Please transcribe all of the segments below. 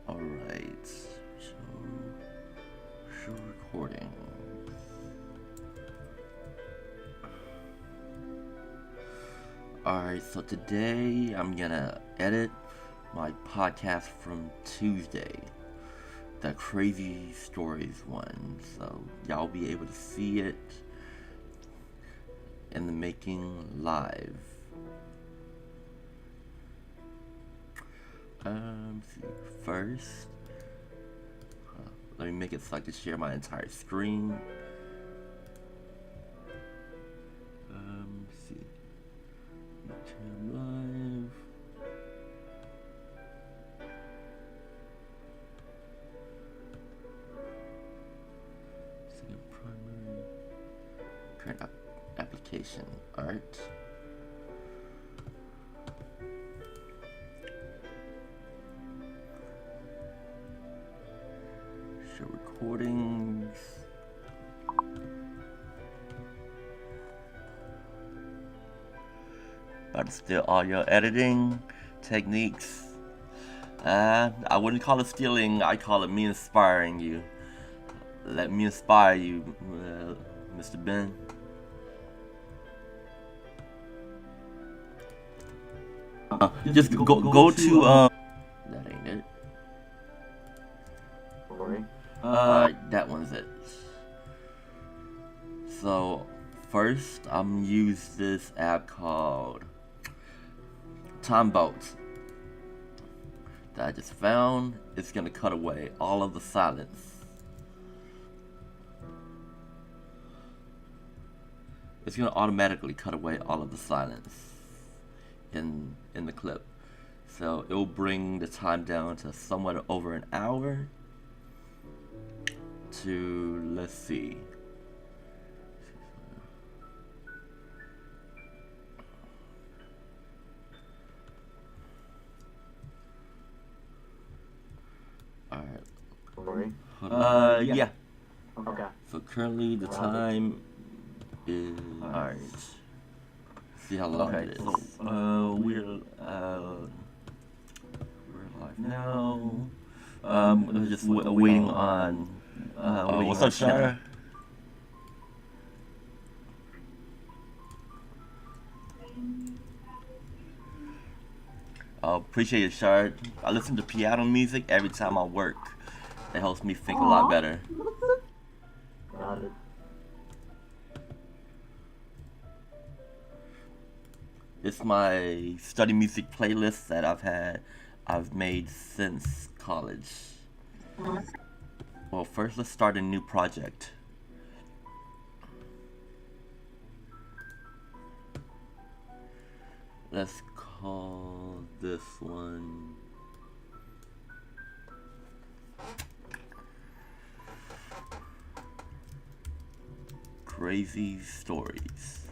Alright, show recording. Alright, so today I'm gonna edit my podcast from Tuesday, the Crazy Stories one, so y'all be able to see it in the making live. See, first, let me make it so I can share my entire screen. See, turn live. Second primary, current application art. Show recordings. But still audio editing techniques. I wouldn't call it stealing, I call it me inspiring you. Let me inspire you, Mr. Ben. Just go to that ain't it. That one's it. So first I'm use this app called Timeboat that I just found. It's gonna cut away all of the silence. It's gonna automatically cut away all of the silence in the clip. So it will bring the time down to somewhat over an hour to, let's see, alright. Yeah. Okay. So currently the time is, alright. See how long it is. So, we're live now. We're just waiting on, what's up, Shara? Appreciate it, Shard. I listen to piano music every time I work. It helps me think a lot better. Got it. It's my study music playlist that I've made since college. Well, first let's start a new project. Let's call this one Crazy Stories.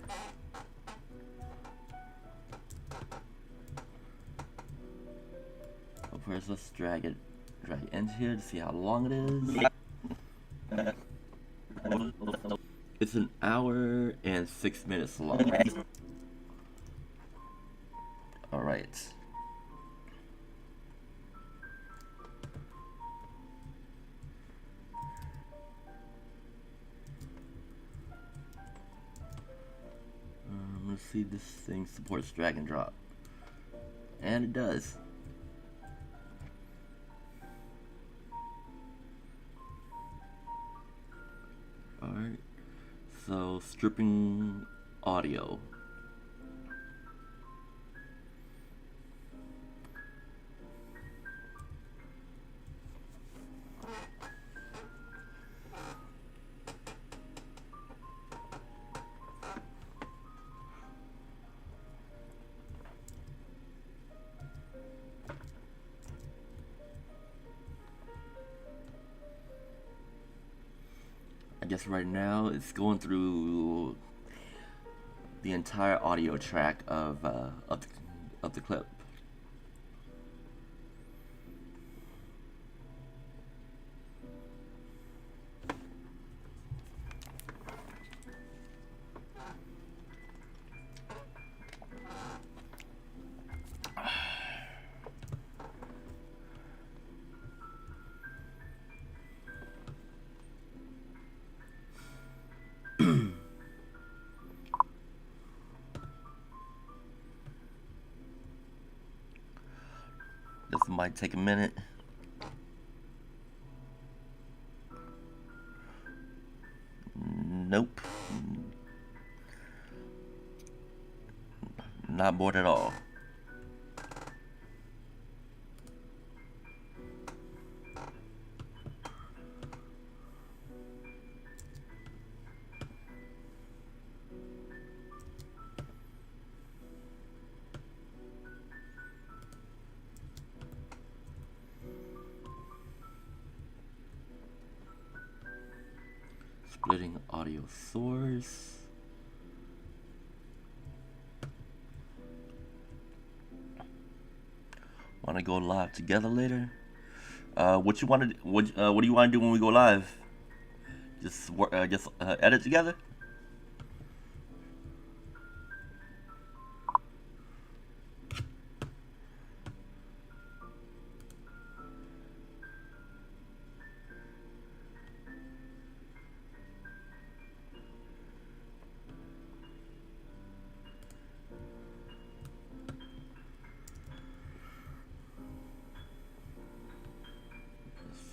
First, let's drag it into here to see how long it is. It's an hour and 6 minutes long. Alright. Let's see if this thing supports drag and drop. And it does. Alright, so stripping audio. I guess right now it's going through the entire audio track of the clip. This might take a minute. Nope. Not bored at all. Splitting audio source. Want to go live together later? What you want to? What do you want to do when we go live? Just edit together.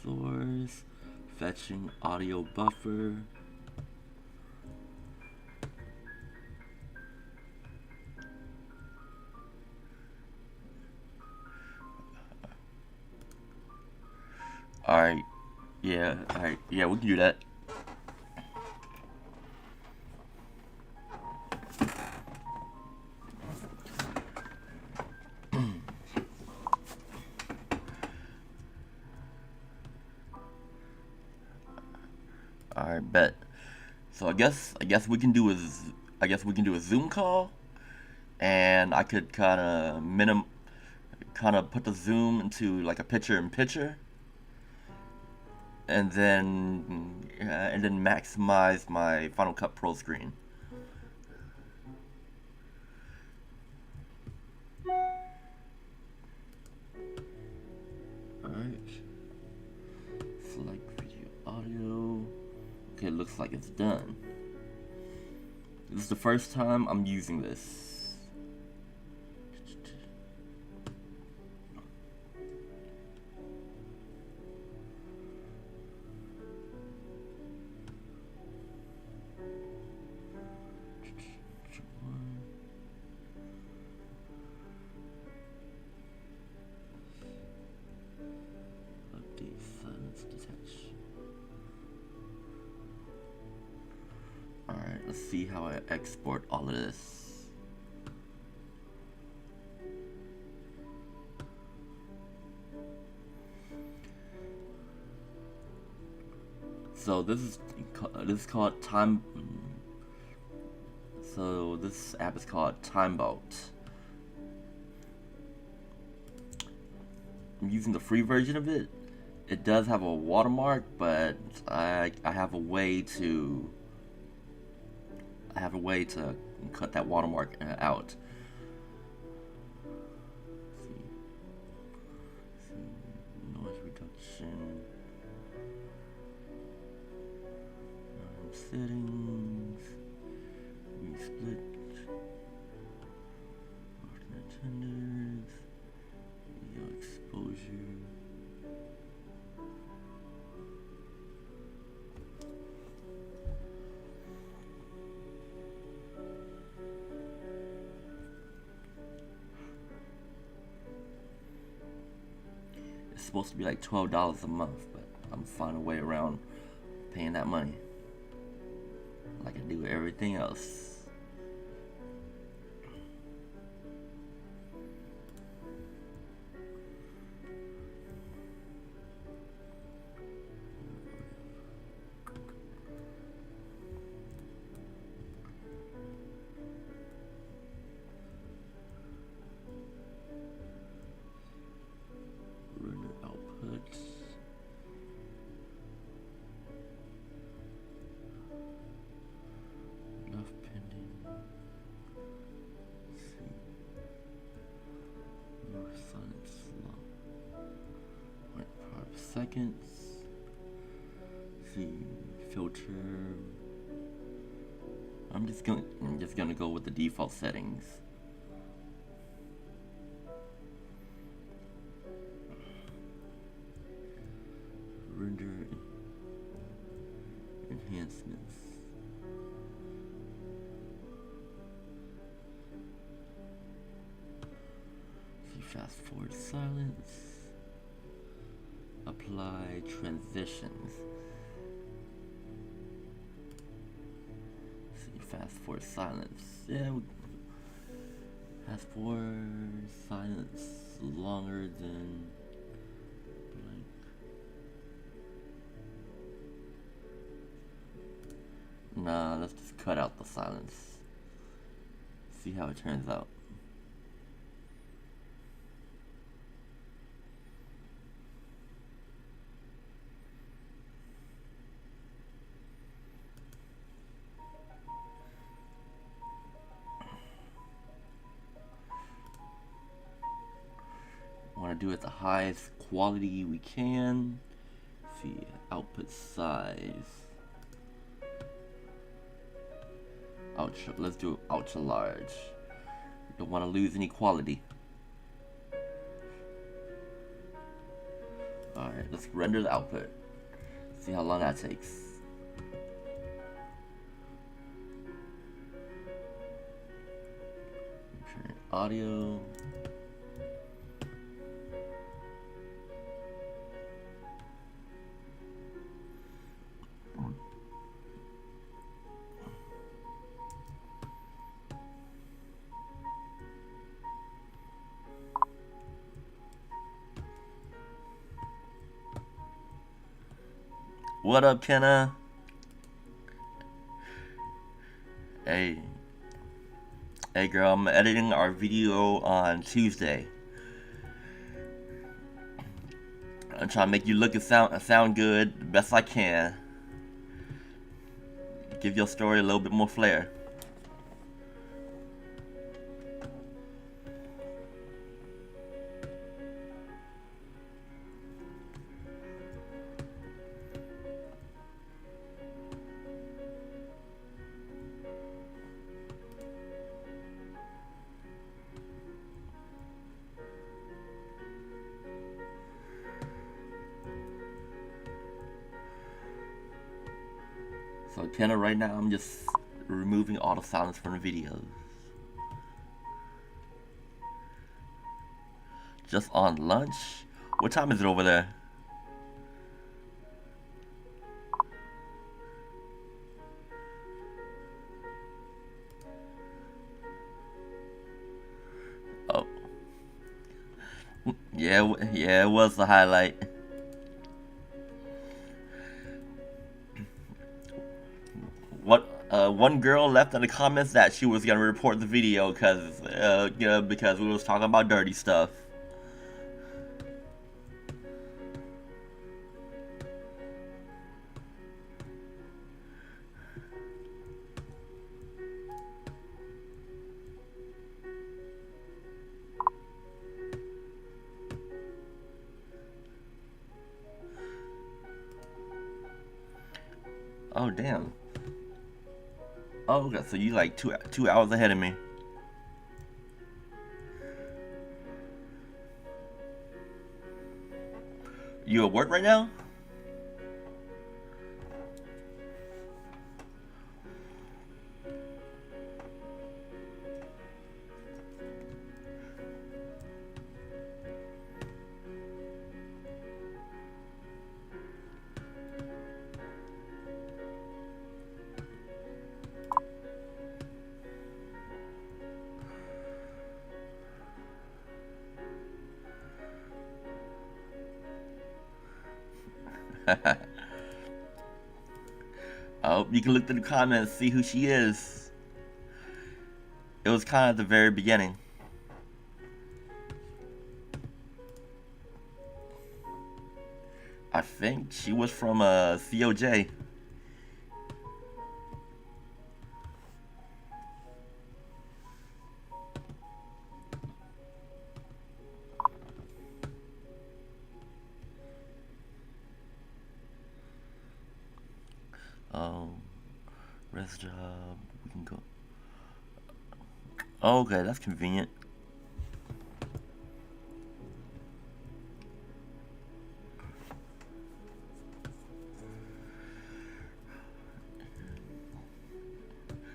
Source, fetching audio buffer. Alright, yeah, we can do that. Alright, bet. So I guess we can do a Zoom call, and I could kind of put the zoom into like a picture-in-picture, and then maximize my Final Cut Pro screen. Alright. Select video audio. Okay, it looks like it's done. This is the first time I'm using this. Update silence detection. Alright, let's see how I export all of this. So this is called Time. So this app is called Timebolt. I'm using the free version of it. It does have a watermark, but I have a way to cut that watermark out. See, noise reduction, settings, split, alternate tenders, video exposure. It's supposed to be like $12 a month, but I'm finding a way around paying that money, like I do everything else. Render output. Enough pending. Let's see. No silence slot. 0.5 seconds. Let's see, filter. I'm just gonna go with the default settings. adjustments. See, fast forward silence. Apply transitions. See, fast forward silence. Yeah, fast forward silence longer than blank. Nah, let's just cut out the silence. See how it turns out. Want to do it the highest quality we can. See, output size. Ultra, let's do ultra large. Don't want to lose any quality. Alright, let's render the output. See how long that takes. Turn audio. What up, Kenna? Hey. Hey girl, I'm editing our video on Tuesday. I'm trying to make you look and sound good the best I can. Give your story a little bit more flair. So Kenna, right now I'm just removing all the silence from the videos. Just on lunch? What time is it over there? Oh. Yeah, it was the highlight. One girl left in the comments that she was gonna report the video because we was talking about dirty stuff. Oh damn. Oh, okay, so you like two hours ahead of me. You at work right now? Oh, you can look through the comments, see who she is. It was kind of at the very beginning. I think she was from COJ. Rest job, we can go. Oh, okay, that's convenient.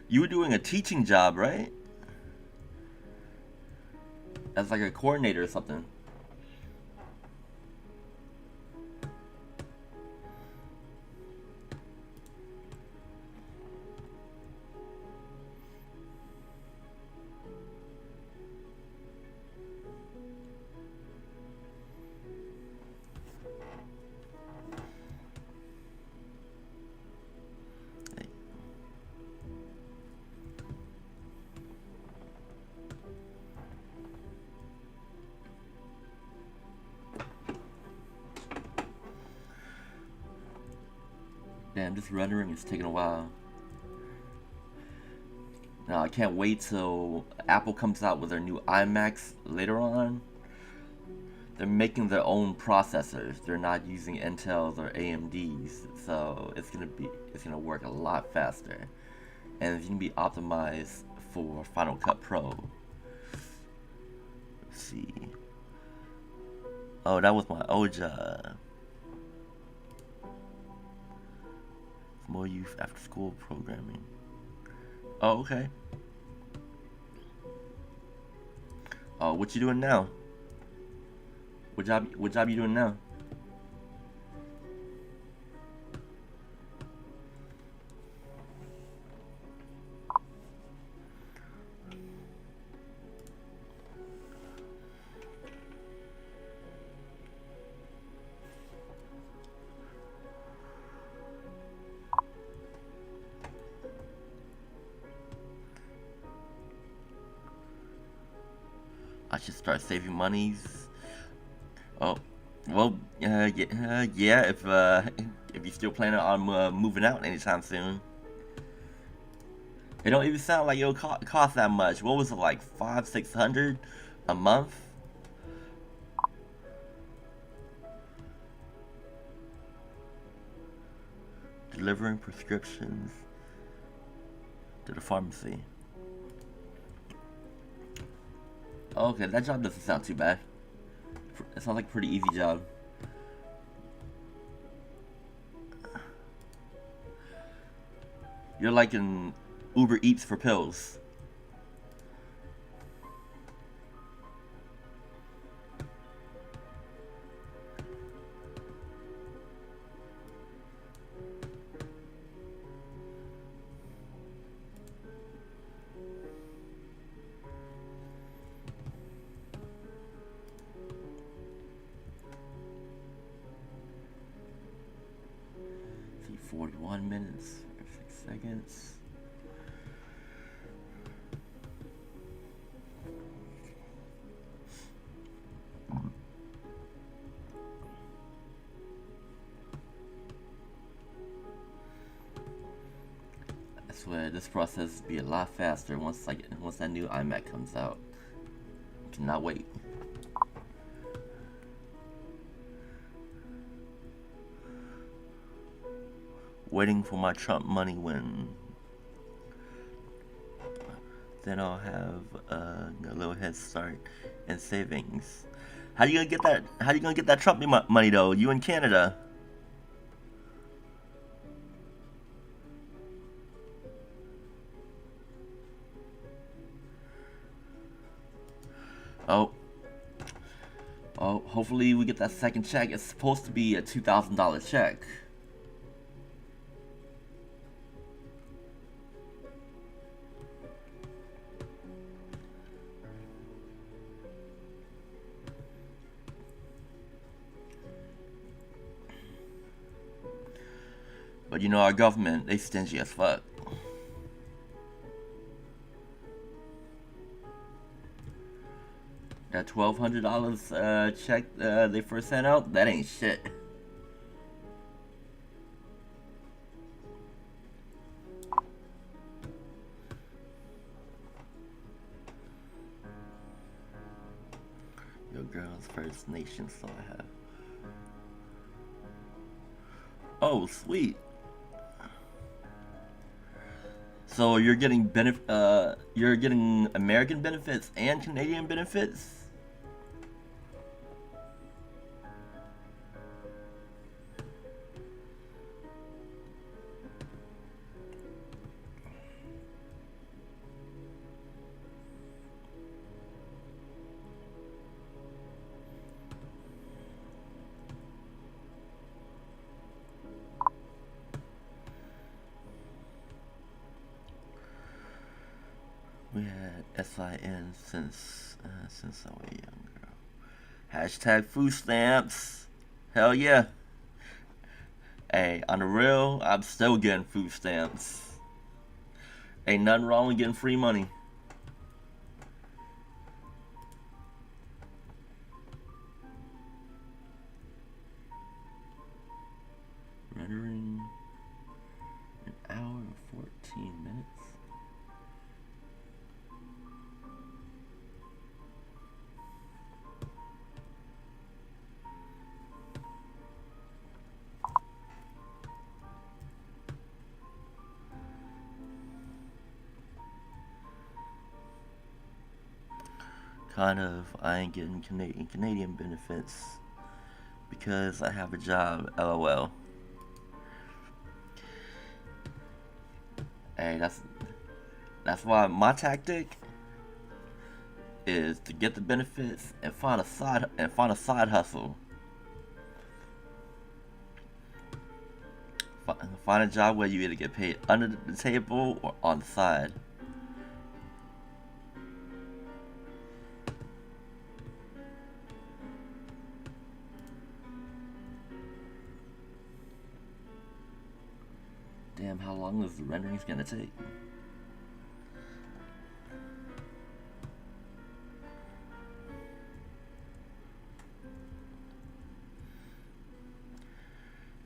You were doing a teaching job, right? As like a coordinator or something. Damn, this rendering is taking a while. Now I can't wait till Apple comes out with their new iMacs later on. They're making their own processors. They're not using Intel's or AMD's, so it's gonna work a lot faster, and it's gonna be optimized for Final Cut Pro. Let's see. Oh, that was my old job. More youth after school programming. Oh, okay. Oh, what you doing now? What job you doing now? I should start saving monies. Oh, well, yeah. If you're still planning on moving out anytime soon, it don't even sound like it'll cost that much. What was it, like 500-600 a month? Delivering prescriptions to the pharmacy. Okay, that job doesn't sound too bad. It sounds like a pretty easy job. You're like an Uber Eats for pills. See, 41 minutes, 6 seconds. I swear, this process will be a lot faster once that new iMac comes out. Cannot wait. Waiting for my Trump money win. Then I'll have a little head start in savings. How you gonna get that? How you gonna get that Trump money though? You in Canada? Oh, oh. Hopefully we get that second check. It's supposed to be a $2,000 check. But you know our government, they stingy as fuck. That $1,200 check they first sent out, that ain't shit. Your girl's First Nation, so I have. Oh, sweet. So you're getting you're getting American benefits and Canadian benefits? We had SIN since I was a young girl. Hashtag food stamps. Hell yeah. Hey, on the real, I'm still getting food stamps. Ain't nothing wrong with getting free money. Rendering an hour and 14 minutes. Kind of, I ain't getting Canadian benefits because I have a job, lol. Hey, that's why my tactic is to get the benefits and find a side hustle. Find a job where you either get paid under the table or on the side. Damn, how long is the rendering's gonna take?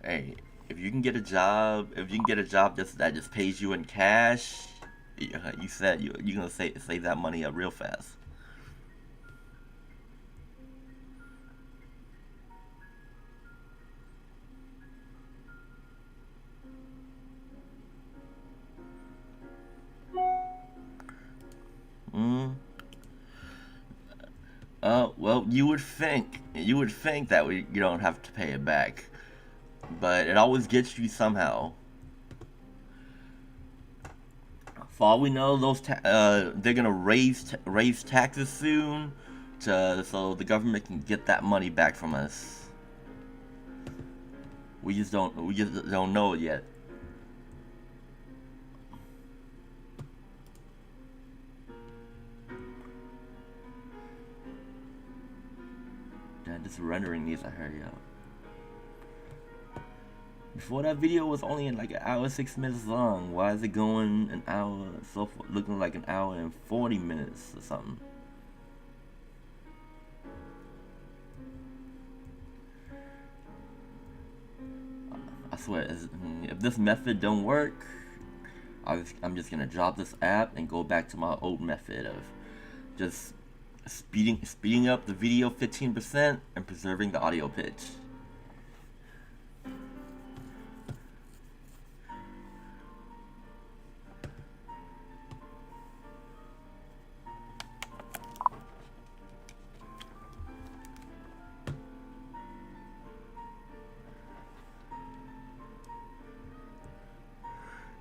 Hey, if you can get a job that just pays you in cash, you said you're gonna save that money up real fast. Well, you would think that you don't have to pay it back, but it always gets you somehow. For all we know, they're gonna raise taxes soon, so the government can get that money back from us. We just don't know it yet. This rendering needs to hurry up. Before that video was only like an hour 6 minutes long. Why is it going an hour? Looking like an hour and 40 minutes or something. I swear, if this method don't work, I'm just gonna drop this app and go back to my old method of just speeding up the video 15% and preserving the audio pitch.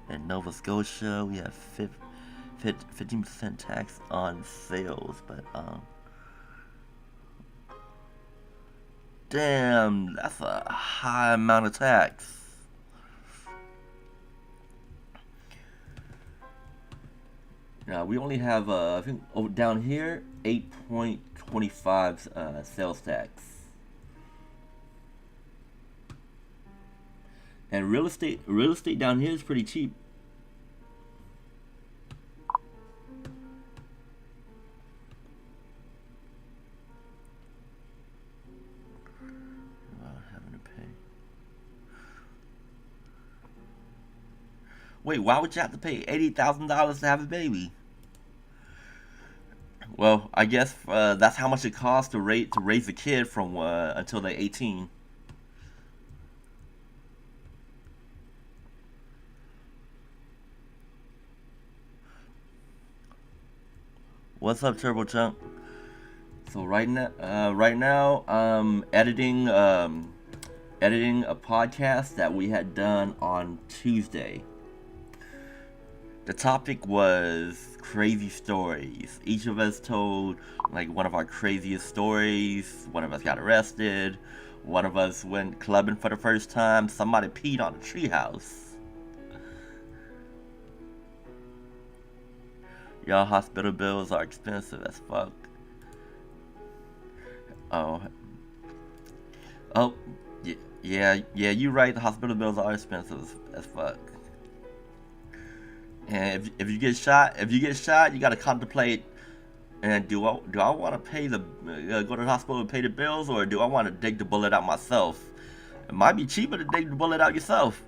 In Nova Scotia, we have 15% tax on sales, but damn, that's a high amount of tax. Now we only have I think down here 8.25 sales tax, and real estate down here is pretty cheap. Wait, why would you have to pay $80,000 to have a baby? Well, I guess that's how much it costs to raise a kid from until they're 18. What's up, Turbo Chunk? So right now, I'm editing a podcast that we had done on Tuesday. The topic was crazy stories. Each of us told like one of our craziest stories. One of us got arrested. One of us went clubbing for the first time. Somebody peed on a treehouse. Y'all hospital bills are expensive as fuck. Oh, oh, yeah. You right. The hospital bills are expensive as fuck. And if you get shot, you gotta contemplate. And do I want to pay the go to the hospital and pay the bills, or do I want to dig the bullet out myself? It might be cheaper to dig the bullet out yourself.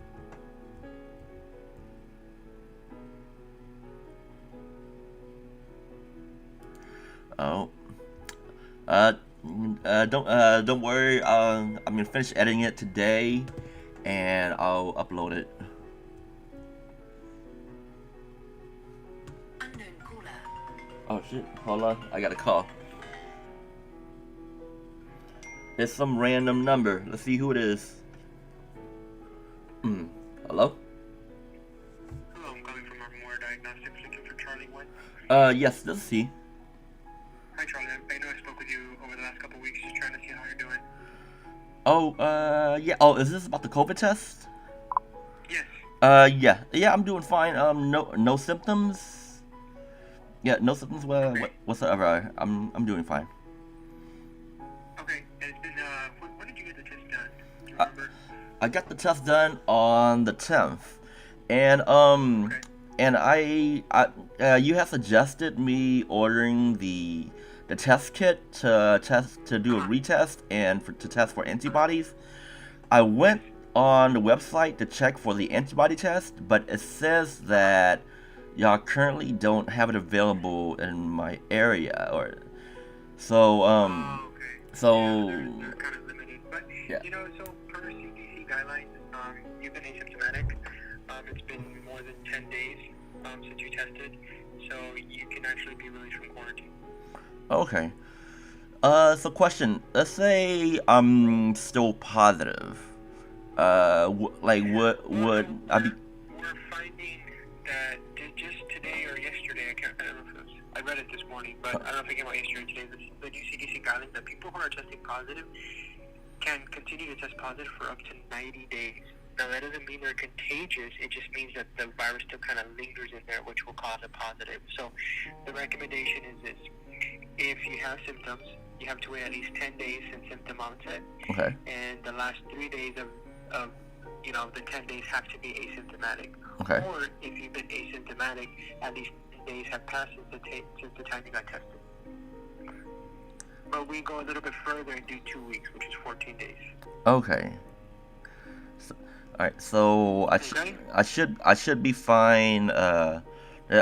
Oh, uh, don't worry. I'm gonna finish editing it today, and I'll upload it. Oh shit! Hold on, I got a call. It's some random number. Let's see who it is. Hello? Hello, I'm calling from Armor Diagnostics looking for Charlie White. Yes, this is he. Hi Charlie, I know I spoke with you over the last couple weeks, just trying to see how you're doing. Oh, yeah. Oh, is this about the COVID test? Yes. Yeah, I'm doing fine. No symptoms. Yeah, no symptoms whatsoever. I'm doing fine. Okay, and it's been, when did you get the test done? Do you remember? I got the test done on the 10th, and Okay. and you had suggested me ordering the test kit to do a retest and to test for antibodies. I went on the website to check for the antibody test, but it says that y'all currently don't have it available in my area, or so Oh, okay. so Yeah, they're kind of limited, but, yeah. you know, so per CDC guidelines, you've been asymptomatic. It's been more than 10 days, since you tested, so you can actually be released from quarantine. Okay. So question. Let's say I'm still positive. Would I be? We're finding that just today or yesterday, I don't know if it was, I read it this morning, but I don't know if it came out yesterday or today, the new CDC guidelines that people who are testing positive can continue to test positive for up to 90 days. Now, that doesn't mean they're contagious. It just means that the virus still kind of lingers in there, which will cause a positive. So the recommendation is this. If you have symptoms, you have to wait at least 10 days since symptom onset. Okay. And the last 3 days of the 10 days have to be asymptomatic. Okay. Or if you've been asymptomatic, at least 10 days have passed since the time you got tested. But we go a little bit further and do 2 weeks, which is 14 days. Okay. All right. So Okay. I should be fine. I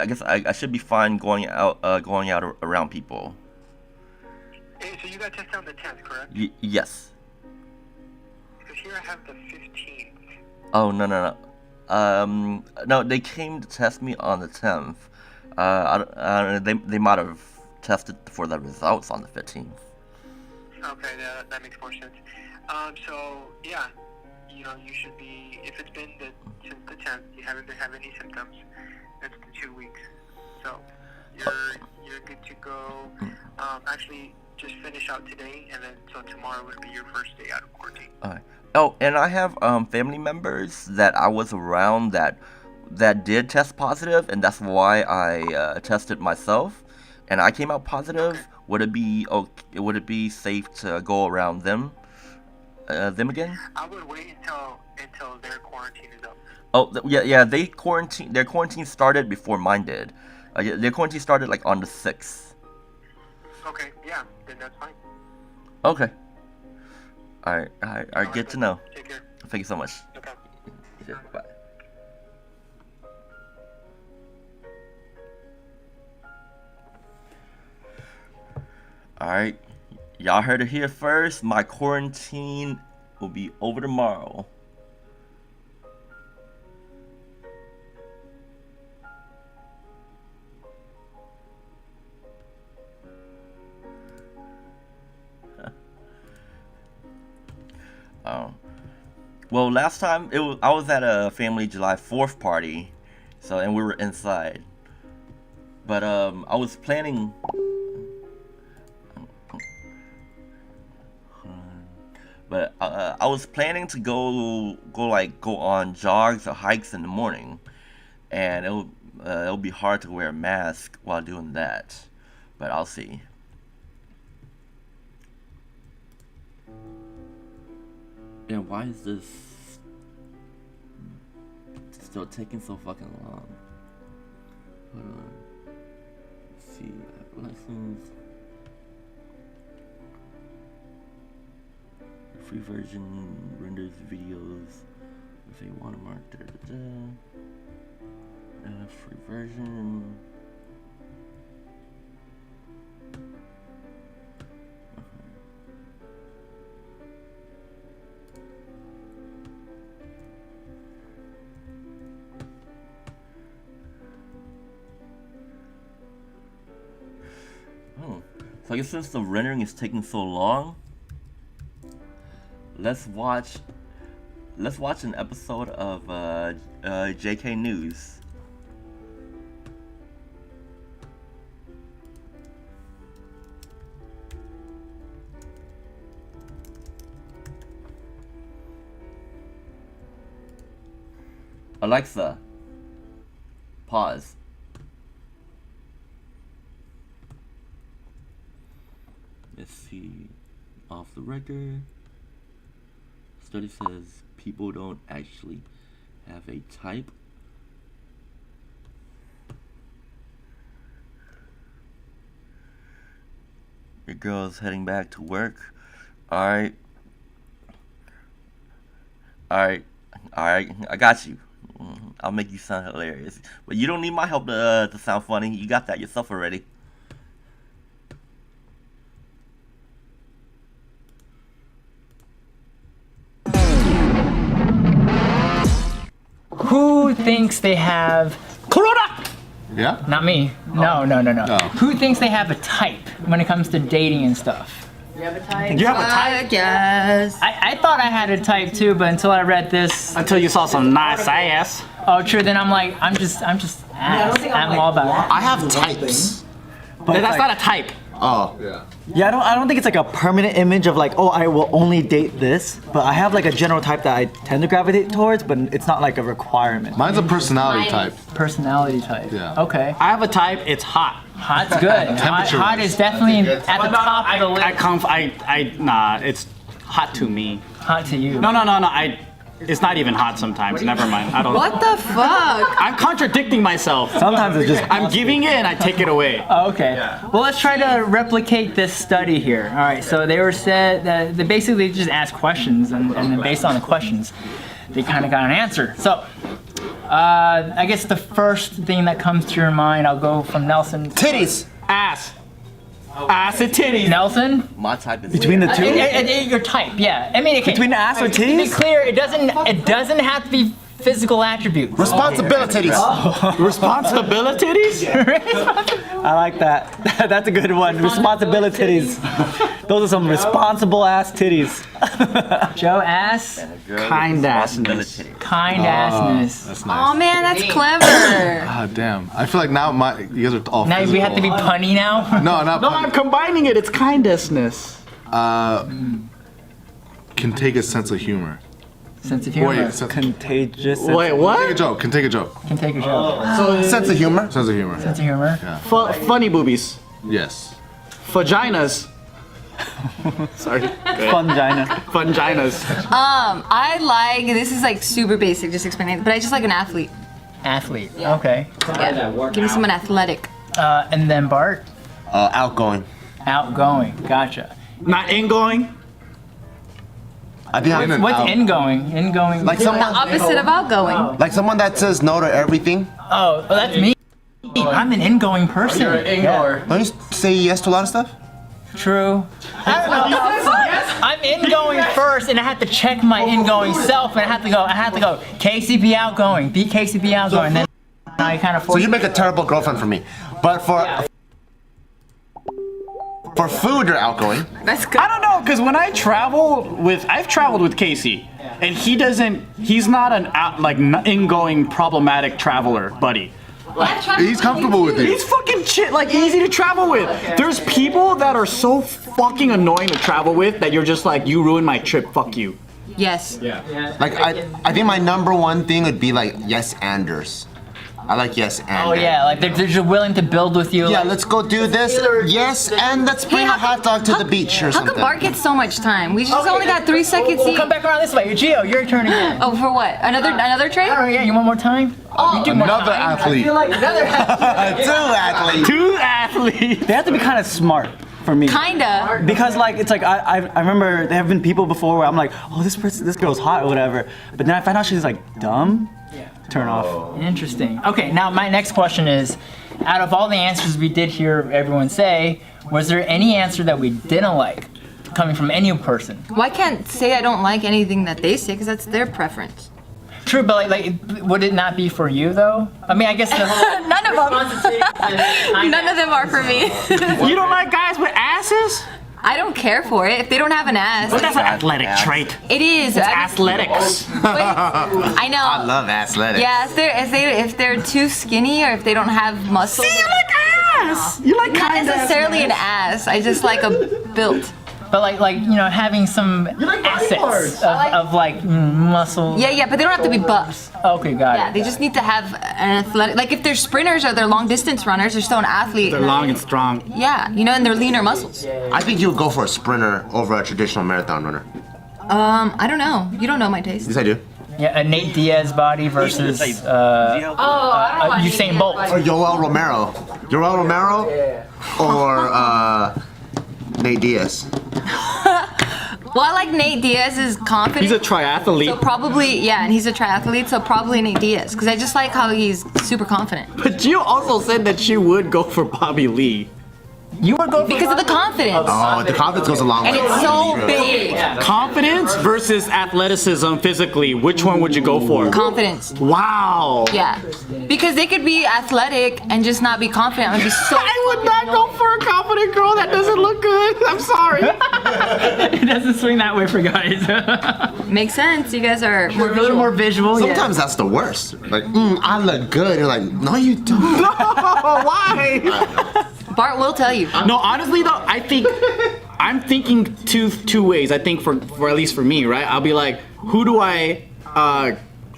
guess I should be fine going out around people. So you got tested on the 10th, correct? Yes. Because here I have the 15th. Oh no. No, they came to test me on the 10th. They might have tested for the results on the 15th. Okay, that makes more sense. So yeah, you should be, if it's been since the 10th, you haven't been having any symptoms, that's the 2 weeks. So you're good to go. Actually, just finish out today, and then so tomorrow would be your first day out of quarantine. Alright. Oh, and I have family members that I was around that did test positive, and that's why I tested myself, and I came out positive. Okay. Would it be safe to go around them again? I would wait until their quarantine is up. Oh, yeah. Their quarantine started before mine did. Their quarantine started like on the 6th. Okay, yeah, then that's fine. Okay. Alright, good to know. Take care. Thank you so much. No problem. Yeah, bye. Alright, y'all heard it here first. My quarantine will be over tomorrow. Well, last time I was at a family July 4th party, and we were inside. But I was planning. But I was planning to go on jogs or hikes in the morning, and it'll be hard to wear a mask while doing that, but I'll see. And why is this still taking so fucking long? Hold on. Let's see, license. The free version renders videos with a watermark. Free version. So I guess since the rendering is taking so long, let's watch an episode of JK News. Alexa, pause. Let's see, off the record. Study says people don't actually have a type. Your girl's heading back to work. Alright, I got you. I'll make you sound hilarious. But you don't need my help to sound funny. You got that yourself already. Who thinks they have Corona? Yeah? Not me. No. Oh. Who thinks they have a type when it comes to dating and stuff? You have a type? You have a type? Yes. I thought I had a type too, but until I read this. Until you saw some nice ass. Oh, true. Then I'm like, I'm just ass. I'm all about it. I have types. But that's not a type. Oh. Yeah, I don't think it's like a permanent image of like, oh, I will only date this. But I have like a general type that I tend to gravitate towards, but it's not like a requirement. Mine's a personality type. Personality type. Yeah. Okay. I have a type, it's hot. Hot's good. Hot is definitely at the top of the list. Nah, it's hot to me. Hot to you. No, it's not even hot sometimes, never mind. I don't know. What the fuck? I'm contradicting myself. Sometimes it's just. I'm giving it and I take it away. Oh, okay. Well, let's try to replicate this study here. All right. So they were said that they basically just asked questions, and then based on the questions, they kind of got an answer. So, I guess the first thing that comes to your mind, I'll go from Nelson. Titties. Ass. Ass and titties. Nelson. My type is Between the two? Your type, yeah. I mean, okay. Between ass or To be titties? clear, it doesn't have to be physical attributes. Responsibilities. Responsibilities? I like that. That's a good one. Responsibilities. Those are some responsible ass titties. Joe ass. Kind assness. Kind assness. That's nice. Oh man, that's clever. Ah, damn. I feel like now you guys are all Now physical. we have to be punny now. No, not No, I'm combining it. It's kindness. can take a sense of humor. Sense of humor. Wait, Contagious. Wait, Can what? take a joke. Can take a joke. Can take a joke. Sense of humor. Sense of humor. Sense of humor. Funny boobies. Yes. Vaginas. Sorry. Fungina. Vaginas. I like, this is like super basic, just explaining, but I just like an athlete. Athlete. Okay. Yeah. Give me someone athletic. And then Bart. Outgoing. Outgoing. Gotcha. Not ingoing. I do have What's ingoing? Ingoing. like The someone opposite of outgoing. like someone that says no to everything. Oh, well, that's me. I'm an ingoing person. You're an ingoer. Don't you say yes to a lot of stuff? True. I don't know. I'm ingoing first, and I have to check my ingoing self, and I have to go. Casey, be outgoing. Be Casey, be outgoing. Then I kind of. So you make a terrible girlfriend for me. But for food, you're outgoing. That's good. I don't know, cause when I've traveled with Casey, and he's not an ingoing problematic traveler, buddy. He's comfortable with you. He's fucking easy to travel with. There's people that are so fucking annoying to travel with that you're just like, you ruined my trip, fuck you. Yes. Like I think my number one thing would be like yes Anders. I like yes and. Oh yeah, like they're just willing to build with you. Yeah, like, let's go do this. Yes, and let's bring a hot dog to the beach or How something. come Bart gets so much time? We just only got 3 seconds. We'll come back around this way. Gio, your turn again. Oh, for what? Another tray? Oh yeah, you want more time? Oh, You do more Another time. athlete. Like another athlete. Two athletes. 2 athletes. They have to be kind of smart for me. Kinda. Because like it's like I remember there have been people before where I'm like, oh this girl's hot or whatever, but then I find out she's like dumb. Turn off. Interesting. Okay, now my next question is, out of all the answers we did hear everyone say, was there any answer that we didn't like, coming from any person? Well, I can't say I don't like anything that they say because that's their preference. True, but like, would it not be for you though? I mean, I guess the whole None of them. None of them are for me. You don't like guys with asses? I don't care for it if they don't have an ass. But that's an athletic ass. trait. It is. It's athletics. I know. I love athletics. Yeah, if they're too skinny or if they don't have muscle. See, you like ass. You like Not kind of necessarily an ass. I just like a built. But like having some assets of like muscle. Yeah, but they don't have to be buffs. Okay, got Yeah, it. they just need to have an athletic. Like if they're sprinters or they're long distance runners, they're still an athlete. They're long and strong. Yeah, and they're leaner muscles. I think you would go for a sprinter over a traditional marathon runner. I don't know. You don't know my taste. Yes, I do. Yeah, a Nate Diaz body versus Usain Bolt. Or Yoel Romero. Yoel Romero or Nate Diaz. Well, I like Nate Diaz's confidence. He's a triathlete. So probably, and he's a triathlete, so probably Nate Diaz. Because I just like how he's super confident. But you also said that she would go for Bobby Lee. You would go for Because of the confidence. Oh, the confidence goes a long way. And it's so big. Confidence versus athleticism physically. Which one would you go for? Confidence. Wow. Yeah. Because they could be athletic and just not be confident and be so. I would not go for a confident girl. That doesn't look good. I'm sorry. It doesn't swing that way for guys. Makes sense. You guys are more We're a little more visual. Sometimes that's the worst. Like, I look good. You're like, no, you don't. Oh, why? Bart will tell you. No, honestly though, I'm thinking two ways. I think for at least for me, right? I'll be like, who do I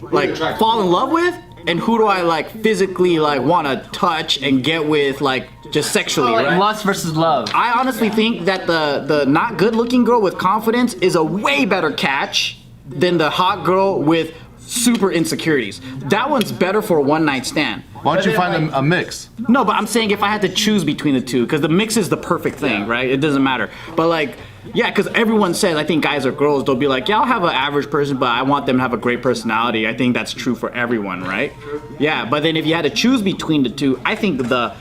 like fall in love with, and who do I like physically like want to touch and get with, like just sexually, right? Lust versus love. I honestly think that the not good looking girl with confidence is a way better catch than the hot girl with super insecurities. That one's better for a one night stand. Why don't you find a mix? No, but I'm saying if I had to choose between the two, because the mix is the perfect thing, right? It doesn't matter. But like, yeah, because everyone says, I think guys or girls, they'll be like, yeah, I'll have an average person, but I want them to have a great personality. I think that's true for everyone, right? Yeah, but then if you had to choose between the two, I think the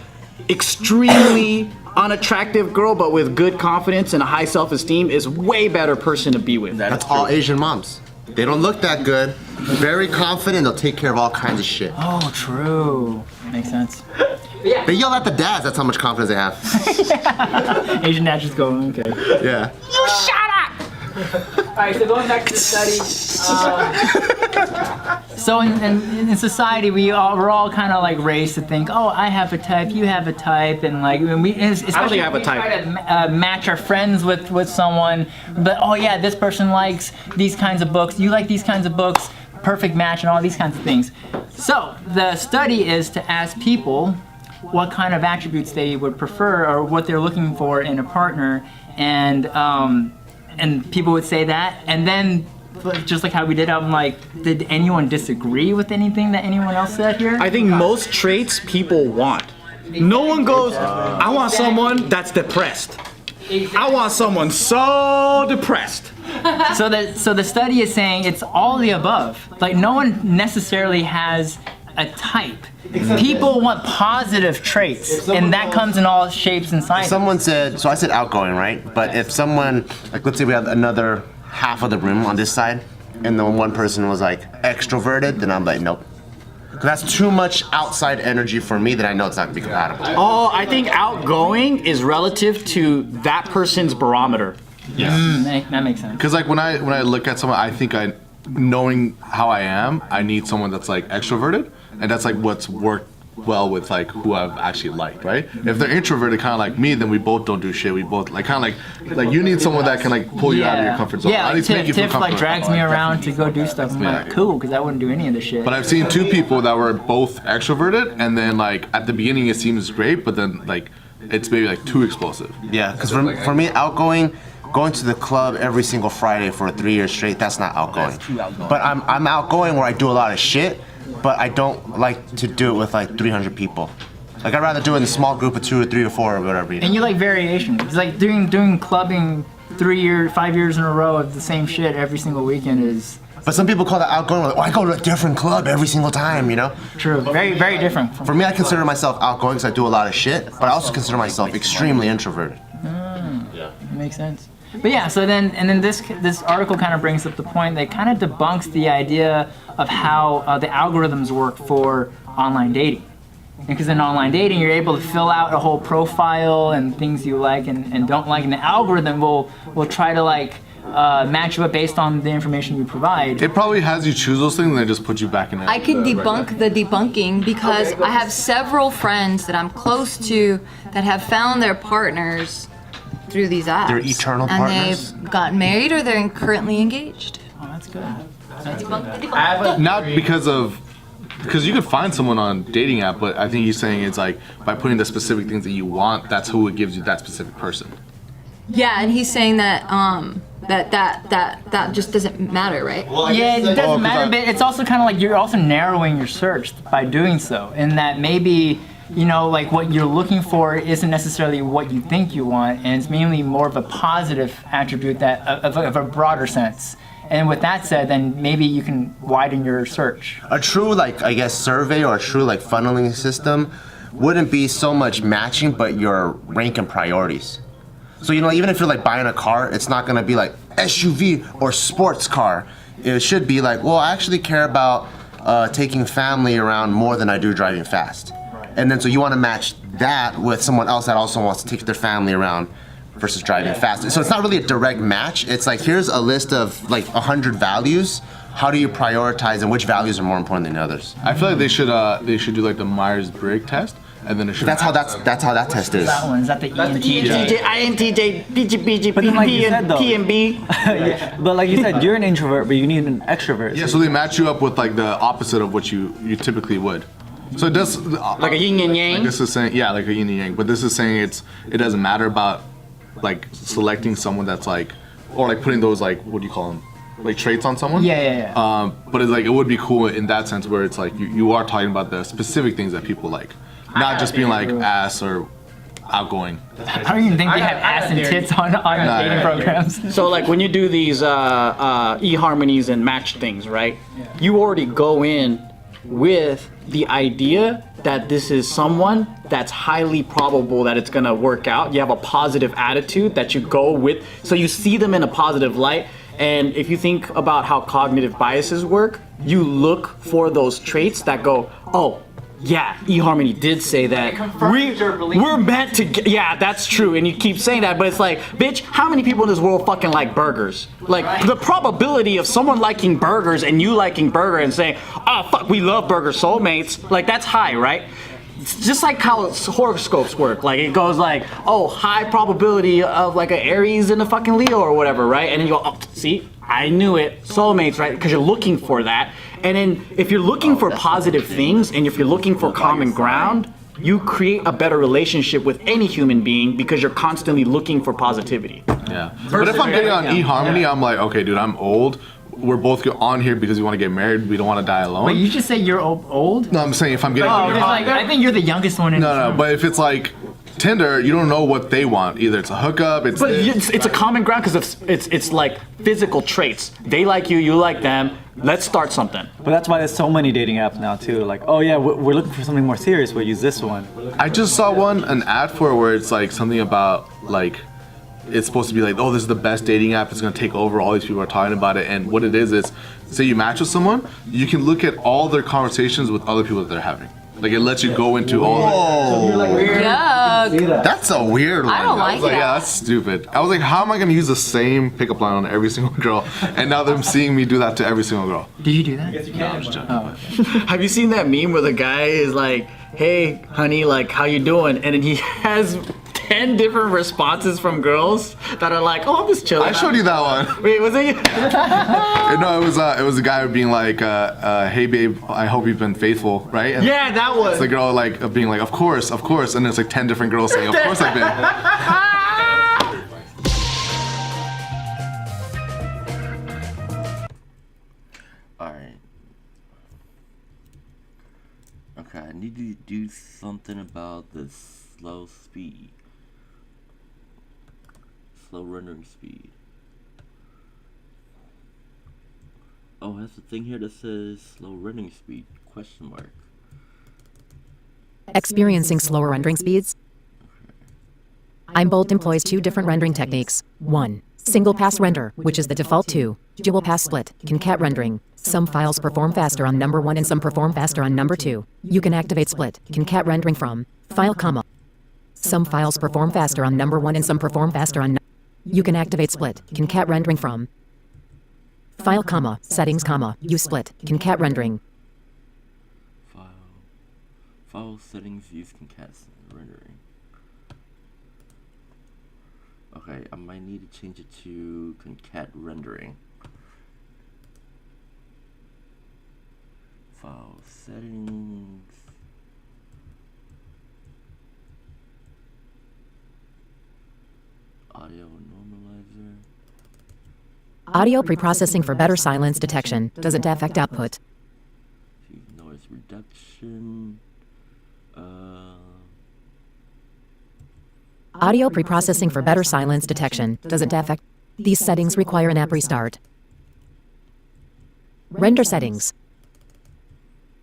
extremely unattractive girl, but with good confidence and a high self-esteem is way better person to be with. That's all Asian moms. They don't look that good. Very confident. They'll take care of all kinds of shit. Oh, true. Makes sense. They yell at the dads. That's how much confidence they have. Asian dads just go, okay. Yeah. You shut up! Alright, so going back to the study. So in society, we're all kind of like raised to think, oh, I have a type, you have a type, and like especially I don't think I have a we type. try to match our friends with someone. But oh yeah, this person likes these kinds of books. You like these kinds of books. Perfect match and all these kinds of things. So the study is to ask people what kind of attributes they would prefer or what they're looking for in a partner, and people would say that, and then just like how we did, I'm like, did anyone disagree with anything that anyone else said here? I think most traits people want. No one goes, I want someone that's depressed. I want someone so depressed. So the study is saying it's all the above. Like no one necessarily has a type. People want positive traits, and that comes in all shapes and sizes. Someone said, so I said outgoing, right? But if someone, like let's say we have another half of the room on this side, and then one person was like extroverted, then I'm like, nope. 'Cause that's too much outside energy for me that I know it's not gonna be compatible. Oh, I think outgoing is relative to that person's barometer. That makes sense. Because like when I look at someone, I think knowing how I am, I need someone that's like extroverted, and that's like what's worked well with like who I've actually liked, right? If they're introverted, kind of like me, then we both don't do shit. We both like kind of like you need someone that can like pull you out of your comfort zone. Yeah, At like least make you feel Tiff like comfortable. drags me around to go do stuff. I'm like, cool, because I wouldn't do any of this shit. But I've seen two people that were both extroverted, and then like at the beginning it seems great, but then like it's maybe like too explosive. Yeah, because for me, outgoing, going to the club every single Friday for 3 years straight, that's not outgoing. That's too outgoing. But I'm outgoing where I do a lot of shit, but I don't like to do it with like 300 people. Like I'd rather do it in a small group of 2 or 3 or 4 or whatever. You know? And you like variation. It's like doing clubbing 5 years in a row of the same shit every single weekend is But some people call that outgoing. Like, I go to a different club every single time, you know? true. Very, very different. For me, I consider myself outgoing because I do a lot of shit, but I also consider myself extremely introverted. Makes sense. But yeah, so then this article kind of brings up the point that kind of debunks the idea of how the algorithms work for online dating. Because in online dating, you're able to fill out a whole profile and things you like and don't like, and the algorithm will try to like match you up based on the information you provide. It probably has you choose those things and then just put you back in it. I can debunk the debunking because I have several friends that I'm close to that have found their partners through these apps. They're eternal and partners? they've gotten married or they're currently engaged. Oh, that's good. Not because you could find someone on dating app, but I think he's saying it's like by putting the specific things that you want, that's who it gives you that specific person. Yeah, and he's saying that that just doesn't matter, right? Yeah, it doesn't matter, but it's also kind of like you're also narrowing your search by doing so, in that maybe, you know, like what you're looking for isn't necessarily what you think you want, and it's mainly more of a positive attribute that of a broader sense. And with that said, then maybe you can widen your search. A true, like, I guess, survey or a true, like, funneling system wouldn't be so much matching, but your rank and priorities. So, you know, even if you're, like, buying a car, it's not gonna be, like, SUV or sports car. It should be like, well, I actually care about taking family around more than I do driving fast. And then so you wanna match that with someone else that also wants to take their family around versus driving fast. So it's not really a direct match. It's like, here's a list of like 100 values. How do you prioritize and which values are more important than others? I feel like they should do like the Myers-Briggs test, and then it should. That's how that test is. That one, is that the ENTJ? ENTJ, INTJ, BG, But then like you said, though, PMB. but like you said, you're an introvert, but you need an extrovert. Yeah, so they match you up with like the opposite of what you typically would. So it does Like a yin and yang? Like this is saying, yeah, like a yin and yang. But this is saying it doesn't matter about like selecting someone that's like, or like putting those like, what do you call them, like traits on someone. Yeah. But it's like it would be cool in that sense where it's like you are talking about the specific things that people like, not just being like ass or outgoing. I don't even think they have ass and tits on dating programs. So like when you do these eHarmonies and match things, right? You already go in with the idea that this is someone that's highly probable that it's gonna work out. You have a positive attitude that you go with, so you see them in a positive light. And if you think about how cognitive biases work, you look for those traits that go, oh, yeah, eHarmony did say that. We're meant to get, yeah, that's true. And you keep saying that, but it's like, bitch, how many people in this world fucking like burgers? Like, the probability of someone liking burgers and you liking burger and saying, oh, fuck, we love burger soulmates, like, that's high, right? It's just like how horoscopes work. Like, it goes like, oh, high probability of like an Aries and a fucking Leo or whatever, right? And then you go, oh, see, I knew it, soulmates, right? Because you're looking for that. And then if you're looking for positive things and if you're looking for common ground, you create a better relationship with any human being because you're constantly looking for positivity. Yeah. But if I'm getting on eHarmony, I'm like, okay, dude, I'm old. We're both on here because we want to get married. We don't want to die alone. Wait, you just say you're old? No, I'm saying if I'm getting on because like, I think you're the youngest one in this No, room. but if it's like Tinder, you don't know what they want. Either it's a hookup, it's But this. it's a common ground because it's like physical traits. They like you like them. Let's start something. But that's why there's so many dating apps now too. Like, oh yeah, we're looking for something more serious. We'll use this one. I just saw an ad for it where it's like something about like it's supposed to be like, oh, this is the best dating app. It's gonna take over. All these people are talking about it, and what it is, say you match with someone, you can look at all their conversations with other people that they're having. Like it lets you go into all. Yuck. That's a weird one. I don't I was like, yeah, that's stupid. I was like, how am I gonna use the same pickup line on every single girl? And now they're seeing me do that to every single girl. Did you do that? No, I'm just joking. Have you seen that meme where the guy is like, hey, honey, like, how you doing? And then he has 10 different responses from girls that are like, oh, I'm just chilling. I showed you that one. Wait, was it you? No, it was a guy being like, hey babe, I hope you've been faithful, right? And Yeah, that was. it's the girl like being like, of course, and there's like 10 different girls saying, of course I've been. Alright. Okay, I need to do something about the slow speed. Slow rendering speed. Oh, it has a thing here that says slow rendering speed, question mark. Experiencing slower rendering speeds? Imbolt employs two different rendering techniques. 1. Single pass render, which is the default. 2. Dual pass split, concat rendering. Some files perform faster on number 1 and some perform faster on number 2. You can activate split, concat rendering from file, comma. Some files perform faster on number 1 and some perform faster on. You can activate split, concat rendering from file, comma, settings, comma, use split, concat rendering. File settings, use concat rendering. Okay, I might need to change it to concat rendering. File settings. Audio normalizer. Audio preprocessing for better silence detection. Doesn't affect output. Noise reduction. Audio preprocessing for better silence detection. Doesn't affect. These settings require an app restart. Render settings.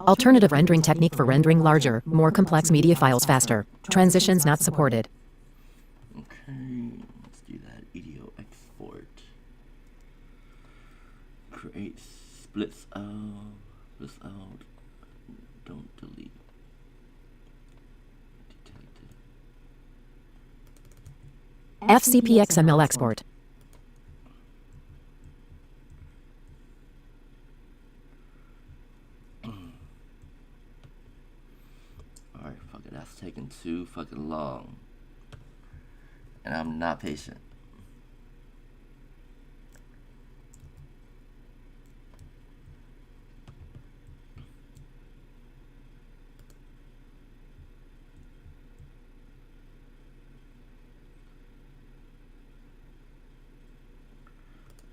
Alternative rendering technique for rendering larger, more complex media files faster. Transitions not supported. Okay, let's do that. EDO export. Create splits out. Don't delete. Detected. FCP XML export. Alright, fuck it, that's taking too fucking long. And I'm not patient.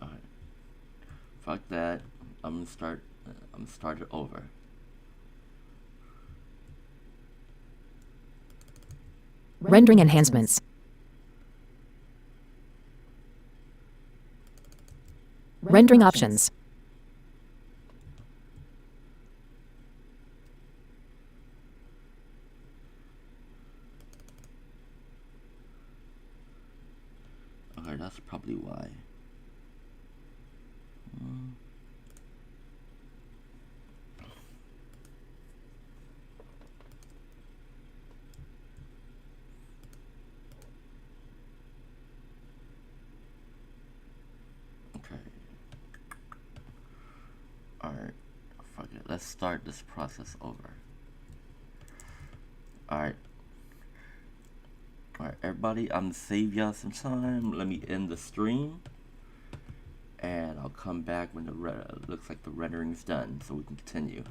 Alright. Fuck that. I'm gonna start it over. Rendering enhancements. Rendering options. Okay, that's probably why. Okay. Alright, fuck it. Let's start this process over. Alright. Alright, everybody, I'm gonna save y'all some time. Let me end the stream. And I'll come back when the looks like the rendering's done so we can continue.